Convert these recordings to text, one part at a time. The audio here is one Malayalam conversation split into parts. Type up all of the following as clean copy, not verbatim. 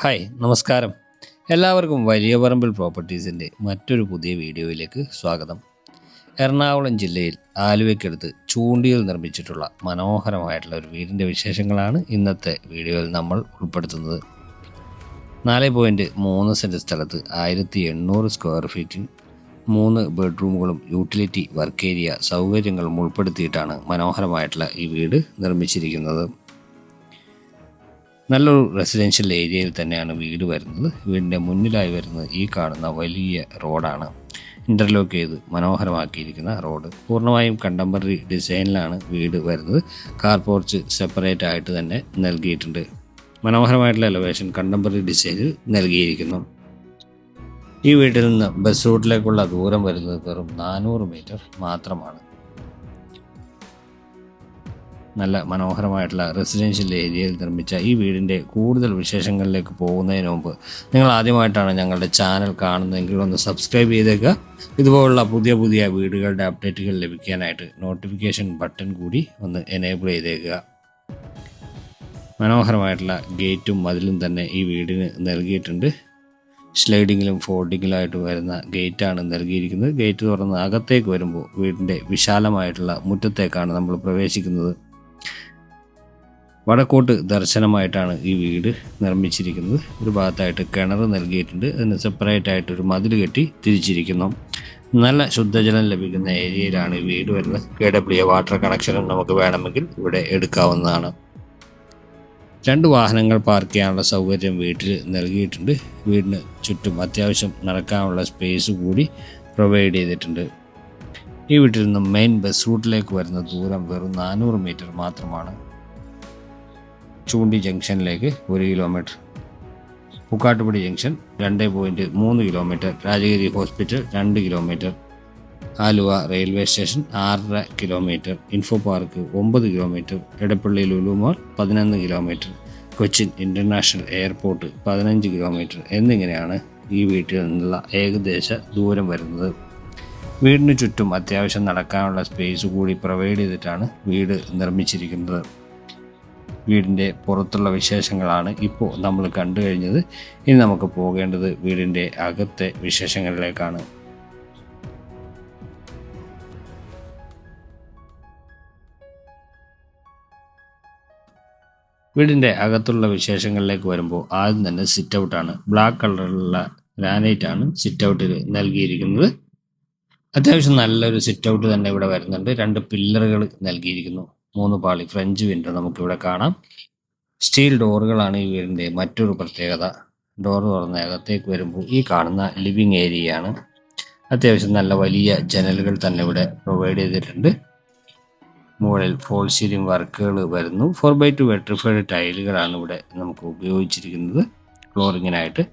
ഹായ് നമസ്കാരം. എല്ലാവർക്കും വലിയ പറമ്പിൽ പ്രോപ്പർട്ടീസിൻ്റെ മറ്റൊരു പുതിയ വീഡിയോയിലേക്ക് സ്വാഗതം. എറണാകുളം ജില്ലയിൽ ആലുവയ്ക്കടുത്ത് ചൂണ്ടിയിൽ നിർമ്മിച്ചിട്ടുള്ള മനോഹരമായിട്ടുള്ള ഒരു വീടിൻ്റെ വിശേഷങ്ങളാണ് ഇന്നത്തെ വീഡിയോയിൽ നമ്മൾ ഉൾപ്പെടുത്തുന്നത്. 4.3 സെൻറ്റ് സ്ഥലത്ത് 1800 സ്ക്വയർ ഫീറ്റിൽ 3 ബെഡ്റൂമുകളും യൂട്ടിലിറ്റി വർക്ക് ഏരിയ സൗകര്യങ്ങളും ഉൾപ്പെടുത്തിയിട്ടാണ് മനോഹരമായിട്ടുള്ള ഈ വീട് നിർമ്മിച്ചിരിക്കുന്നത്. നല്ലൊരു റെസിഡൻഷ്യൽ ഏരിയയിൽ തന്നെയാണ് വീട് വരുന്നത്. വീടിൻ്റെ മുന്നിലായി വരുന്നത് ഈ കാണുന്ന വലിയ റോഡാണ്. ഇൻ്റർലോക്ക് ചെയ്ത് മനോഹരമാക്കിയിരിക്കുന്ന റോഡ്. പൂർണ്ണമായും കണ്ടംപററി ഡിസൈനിലാണ് വീട് വരുന്നത്. കാർ പോർച്ച് സെപ്പറേറ്റ് ആയിട്ട് തന്നെ നൽകിയിട്ടുണ്ട്. മനോഹരമായിട്ടുള്ള എലവേഷൻ കണ്ടംപററി ഡിസൈനിൽ നൽകിയിരിക്കുന്നു. ഈ വീട്ടിൽ നിന്ന് ബസ് റൂട്ടിലേക്കുള്ള ദൂരം വരുന്നത് വെറും 400 മീറ്റർ മാത്രമാണ്. നല്ല മനോഹരമായിട്ടുള്ള റെസിഡൻഷ്യൽ ഏരിയയിൽ നിർമ്മിച്ച ഈ വീടിൻ്റെ കൂടുതൽ വിശേഷങ്ങളിലേക്ക് പോകുന്നതിന് മുമ്പ് നിങ്ങൾ ആദ്യമായിട്ടാണ് ഞങ്ങളുടെ ചാനൽ കാണുന്നതെങ്കിൽ ഒന്ന് സബ്സ്ക്രൈബ് ചെയ്തേക്കുക. ഇതുപോലുള്ള പുതിയ പുതിയ വീടുകളുടെ അപ്ഡേറ്റുകൾ ലഭിക്കാനായിട്ട് നോട്ടിഫിക്കേഷൻ ബട്ടൺ കൂടി ഒന്ന് എനേബിൾ ചെയ്തേക്കുക. മനോഹരമായിട്ടുള്ള ഗേറ്റും മതിലും തന്നെ ഈ വീടിന് നൽകിയിട്ടുണ്ട്. സ്ലൈഡിങ്ങിലും ഫോൾഡിങ്ങിലായിട്ട് വരുന്ന ഗേറ്റാണ് നൽകിയിരിക്കുന്നത്. ഗേറ്റ് തുറന്ന് അകത്തേക്ക് വരുമ്പോൾ വീടിൻ്റെ വിശാലമായിട്ടുള്ള മുറ്റത്തേക്കാണ് നമ്മൾ പ്രവേശിക്കുന്നത്. വടക്കോട്ട് ദർശനമായിട്ടാണ് ഈ വീട് നിർമ്മിച്ചിരിക്കുന്നത്. ഒരു ഭാഗത്തായിട്ട് കിണർ നൽകിയിട്ടുണ്ട്. അതിന് സെപ്പറേറ്റ് ആയിട്ട് ഒരു മതിൽ കെട്ടി തിരിച്ചിരിക്കുന്നു. നല്ല ശുദ്ധജലം ലഭിക്കുന്ന ഏരിയയിലാണ് ഈ വീട് വരുന്നത്. KWA വാട്ടർ കണക്ഷനും നമുക്ക് വേണമെങ്കിൽ ഇവിടെ എടുക്കാവുന്നതാണ്. 2 വാഹനങ്ങൾ പാർക്ക് ചെയ്യാനുള്ള സൗകര്യം വീട്ടിൽ നൽകിയിട്ടുണ്ട്. വീടിന് ചുറ്റും അത്യാവശ്യം നടക്കാനുള്ള സ്പേസ് കൂടി പ്രൊവൈഡ് ചെയ്തിട്ടുണ്ട്. ഈ വീട്ടിൽ നിന്നും മെയിൻ ബസ് റൂട്ടിലേക്ക് വരുന്ന ദൂരം വെറും 400 മീറ്റർ മാത്രമാണ്. ചൂണ്ടി ജംഗ്ഷനിലേക്ക് 1 kilometre, Pookkattupadi junction 2.3 kilometre, Rajagiri hospital 2 kilometre, Aluva railway station 6.5 kilometre, info park 9 kilometre, Edappally Lulu mall 11 kilometre, Cochin international airport 15 kilometre എന്നിങ്ങനെയാണ് ഈ വീട്ടിൽ നിന്നുള്ള ഏകദേശ ദൂരം വരുന്നത്. വീടിന് ചുറ്റും അത്യാവശ്യം നടക്കാനുള്ള സ്പേസ് കൂടി പ്രൊവൈഡ് ചെയ്തിട്ടാണ് വീട് നിർമ്മിച്ചിരിക്കുന്നത്. വീടിൻ്റെ പുറത്തുള്ള വിശേഷങ്ങളാണ് ഇപ്പോൾ നമ്മൾ കണ്ടു കഴിഞ്ഞത്. ഇനി നമുക്ക് പോകേണ്ടത് വീടിൻ്റെ അകത്തെ വിശേഷങ്ങളിലേക്കാണ്. വീടിൻ്റെ അകത്തുള്ള വിശേഷങ്ങളിലേക്ക് വരുമ്പോൾ ആദ്യം തന്നെ സിറ്റ് ഔട്ടാണ്. ബ്ലാക്ക് കളറിലുള്ള ഗ്രാനൈറ്റ് ആണ് സിറ്റ് ഔട്ടിൽ നൽകിയിരിക്കുന്നത്. അത്യാവശ്യം നല്ലൊരു സിറ്റ് ഔട്ട് തന്നെ ഇവിടെ വരുന്നുണ്ട്. 2 പില്ലറുകൾ നൽകിയിരിക്കുന്നു. 3 പാളി ഫ്രഞ്ച് വിൻഡോ നമുക്കിവിടെ കാണാം. സ്റ്റീൽ ഡോറുകളാണ് ഈ വീടിൻ്റെ മറ്റൊരു പ്രത്യേകത. ഡോർ തുറന്ന് അകത്തേക്ക് വരുമ്പോൾ ഈ കാണുന്ന ലിവിങ് ഏരിയയാണ്. അത്യാവശ്യം നല്ല വലിയ ജനലുകൾ തന്നെ ഇവിടെ പ്രൊവൈഡ് ചെയ്തിട്ടുണ്ട്. മുകളിൽ ഫോൾ സീലിംഗ് വർക്കുകൾ വരുന്നു. 4x2 വെട്രിഫൈഡ് ടൈലുകളാണ് ഇവിടെ നമുക്ക് ഉപയോഗിച്ചിരിക്കുന്നത് ഫ്ലോറിങ്ങിനായിട്ട്.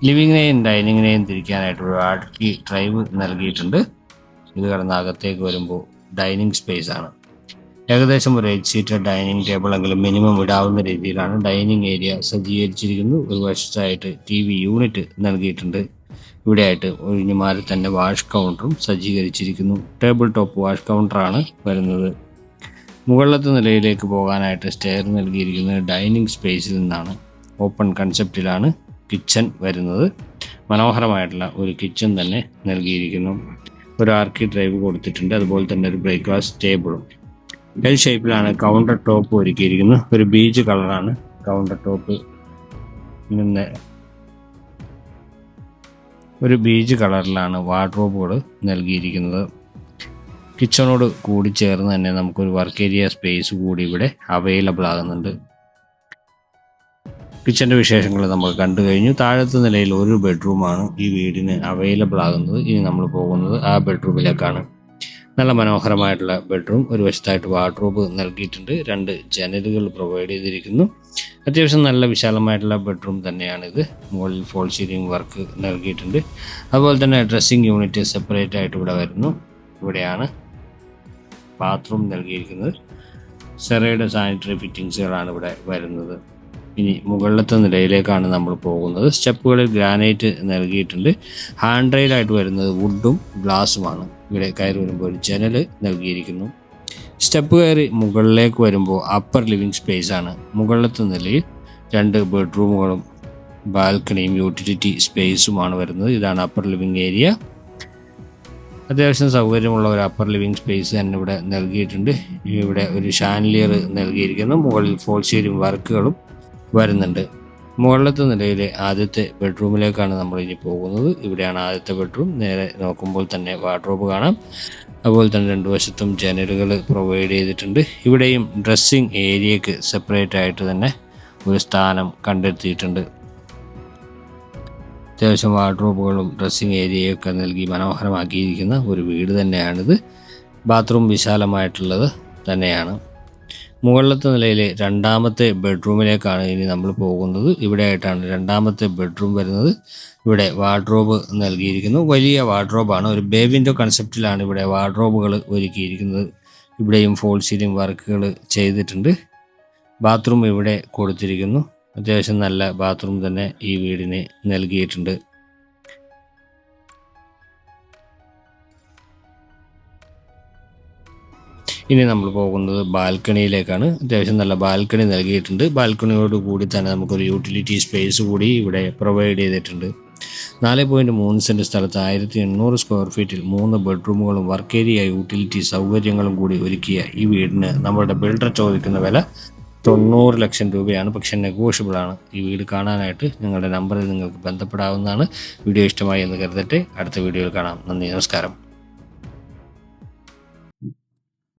ലിവിങ്ങിനെയും ഡൈനിങ്ങിനെയും തിരിക്കാനായിട്ട് ഒരു ആർക്കി ഡ്രൈവ് നൽകിയിട്ടുണ്ട്. ഇത് കടന്ന് അകത്തേക്ക് വരുമ്പോൾ ഡൈനിങ് സ്പേസ് ആണ്. ഏകദേശം ഒരു 8 സീറ്റർ ഡൈനിങ് ടേബിൾ എങ്കിലും മിനിമം ഇടാവുന്ന രീതിയിലാണ് ഡൈനിങ് ഏരിയ സജ്ജീകരിച്ചിരിക്കുന്നത്. ഒരു വശത്തായിട്ട് TV യൂണിറ്റ് നൽകിയിട്ടുണ്ട്. ഇവിടെയായിട്ട് ഒഴിഞ്ഞുമാറി തന്നെ വാഷ് കൗണ്ടറും സജ്ജീകരിച്ചിരിക്കുന്നു. ടേബിൾ ടോപ്പ് വാഷ് കൗണ്ടറാണ് വരുന്നത്. മുകളിലത്തെ നിലയിലേക്ക് പോകാനായിട്ട് സ്റ്റെയർ നൽകിയിരിക്കുന്നത് ഡൈനിങ് സ്പേസിൽ നിന്നാണ്. ഓപ്പൺ കൺസെപ്റ്റിലാണ് കിച്ചൺ വരുന്നത്. മനോഹരമായിട്ടുള്ള ഒരു കിച്ചൺ തന്നെ നൽകിയിരിക്കുന്നു. ഒരു ആർക്കി ഡ്രൈവ് കൊടുത്തിട്ടുണ്ട്. അതുപോലെ തന്നെ ഒരു ബ്രേക്ക്ഫാസ്റ്റ് ടേബിളും എൽ ഷേപ്പിലാണ് കൗണ്ടർ ടോപ്പ് ഒരുക്കിയിരിക്കുന്നത്. ഒരു ബീച്ച് കളറാണ് കൗണ്ടർ ടോപ്പ്. ഒരു ബീച്ച് കളറിലാണ് വാർഡ്രോബുകൾ നൽകിയിരിക്കുന്നത്. കിച്ചണോട് കൂടി ചേർന്ന് തന്നെ നമുക്കൊരു വർക്ക് ഏരിയ സ്പേസ് കൂടി ഇവിടെ അവൈലബിൾ ആകുന്നുണ്ട്. കിച്ചൻ്റെ വിശേഷങ്ങൾ നമ്മൾ കണ്ടു കഴിഞ്ഞു. താഴത്തെ നിലയിൽ ഒരു ബെഡ്റൂമാണ് ഈ വീടിന് അവൈലബിൾ ആകുന്നത്. ഇനി നമ്മൾ പോകുന്നത് ആ ബെഡ്റൂമിലേക്കാണ്. നല്ല മനോഹരമായിട്ടുള്ള ബെഡ്റൂം. ഒരു വശത്തായിട്ട് വാർഡ്രോബ് നൽകിയിട്ടുണ്ട്. 2 ജനലുകൾ പ്രൊവൈഡ് ചെയ്തിരിക്കുന്നു. അത്യാവശ്യം നല്ല വിശാലമായിട്ടുള്ള ബെഡ്റൂം തന്നെയാണിത്. മുകളിൽ ഫോൾ സീലിംഗ് വർക്ക് നൽകിയിട്ടുണ്ട്. അതുപോലെ തന്നെ ഡ്രസ്സിംഗ് യൂണിറ്റ് സെപ്പറേറ്റ് ആയിട്ട് ഇവിടെ വരുന്നു. ഇവിടെയാണ് ബാത്റൂം നൽകിയിരിക്കുന്നത്. സെറയുടെ സാനിറ്ററി ഫിറ്റിങ്സുകളാണ് ഇവിടെ വരുന്നത്. ഇനി മുകളിലത്തെ നിലയിലേക്കാണ് നമ്മൾ പോകുന്നത്. സ്റ്റെപ്പുകളിൽ ഗ്രാനൈറ്റ് നൽകിയിട്ടുണ്ട്. ഹാൻഡ് റെയിലായിട്ട് വരുന്നത് വുഡും ഗ്ലാസുമാണ്. ഇവിടെ കയറി വരുമ്പോൾ ഒരു ജനൽ നൽകിയിരിക്കുന്നു. സ്റ്റെപ്പ് കയറി മുകളിലേക്ക് വരുമ്പോൾ അപ്പർ ലിവിങ് സ്പേസ് ആണ്. മുകളിലത്തെ നിലയിൽ 2 ബെഡ്റൂമുകളും ബാൽക്കണിയും യൂട്ടിലിറ്റി സ്പേസുമാണ് വരുന്നത്. ഇതാണ് അപ്പർ ലിവിങ് ഏരിയ. അത്യാവശ്യം സൗകര്യമുള്ള ഒരു അപ്പർ ലിവിങ് സ്പേസ് തന്നെ ഇവിടെ നൽകിയിട്ടുണ്ട്. ഇവിടെ ഒരു ഷാൻലിയർ നൽകിയിരിക്കുന്നു. മുകളിൽ ഫോൾ സീലിംഗ് വർക്കുകളും വരുന്നുണ്ട്. മുകളിലത്തെ നിലയിലെ ആദ്യത്തെ ബെഡ്റൂമിലേക്കാണ് നമ്മൾ ഇനി പോകുന്നത്. ഇവിടെയാണ് ആദ്യത്തെ ബെഡ്റൂം. നേരെ നോക്കുമ്പോൾ തന്നെ വാർഡ്രോബ് കാണാം. അതുപോലെ തന്നെ രണ്ട് വശത്തും ജനലുകൾ പ്രൊവൈഡ് ചെയ്തിട്ടുണ്ട്. ഇവിടെയും ഡ്രസ്സിങ് ഏരിയക്ക് സെപ്പറേറ്റ് ആയിട്ട് തന്നെ ഒരു സ്ഥാനം കണ്ടെത്തിയിട്ടുണ്ട്. അത്യാവശ്യം വാർഡ്രോബുകളും ഡ്രസ്സിങ് ഏരിയയൊക്കെ നൽകി മനോഹരമാക്കിയിരിക്കുന്ന ഒരു വീട് തന്നെയാണിത്. ബാത്റൂം വിശാലമായിട്ടുള്ളത് തന്നെയാണ്. മുകളിലത്തെ നിലയിലെ രണ്ടാമത്തെ ബെഡ്റൂമിലേക്കാണ് ഇനി നമ്മൾ പോകുന്നത്. ഇവിടെ ആയിട്ടാണ് രണ്ടാമത്തെ ബെഡ്റൂം വരുന്നത്. ഇവിടെ വാർഡ്രോബ് നൽകിയിരിക്കുന്നു. വലിയ വാർഡ്രോബാണ്. ഒരു ബേ വിൻഡോ കൺസെപ്റ്റിലാണ് ഇവിടെ വാർഡ്രോബുകൾ ഒരുക്കിയിരിക്കുന്നത്. ഇവിടെയും ഫോൾ സീലിംഗ് വർക്കുകൾ ചെയ്തിട്ടുണ്ട്. ബാത്റൂം ഇവിടെ കൊടുത്തിരിക്കുന്നു. അത്യാവശ്യം നല്ല ബാത്റൂം തന്നെ ഈ വീടിന് നൽകിയിട്ടുണ്ട്. ഇനി നമ്മൾ പോകുന്നത് ബാൽക്കണിയിലേക്കാണ്. അത്യാവശ്യം നല്ല ബാൽക്കണി നൽകിയിട്ടുണ്ട്. ബാൽക്കണിയോട് കൂടി തന്നെ നമുക്കൊരു യൂട്ടിലിറ്റി സ്പേസ് കൂടി ഇവിടെ പ്രൊവൈഡ് ചെയ്തിട്ടുണ്ട്. 4.3 സെൻറ്റ് സ്ഥലത്ത് 1800 സ്ക്വയർ ഫീറ്റിൽ 3 ബെഡ്റൂമുകളും വർക്ക് ഏരിയ യൂട്ടിലിറ്റി സൗകര്യങ്ങളും കൂടി ഒരുക്കിയ ഈ വീടിന് നമ്മുടെ ബിൽഡർ ചോദിക്കുന്ന വില 90 ലക്ഷം രൂപയാണ്. പക്ഷേ നെഗോഷ്യബിൾ ആണ്. ഈ വീട് കാണാനായിട്ട് ഞങ്ങളുടെ നമ്പറിൽ നിങ്ങൾക്ക് ബന്ധപ്പെടാവുന്നതാണ്. വീഡിയോ ഇഷ്ടമായി എന്ന് കരുതട്ടെ. അടുത്ത വീഡിയോയിൽ കാണാം. നന്ദി, നമസ്കാരം.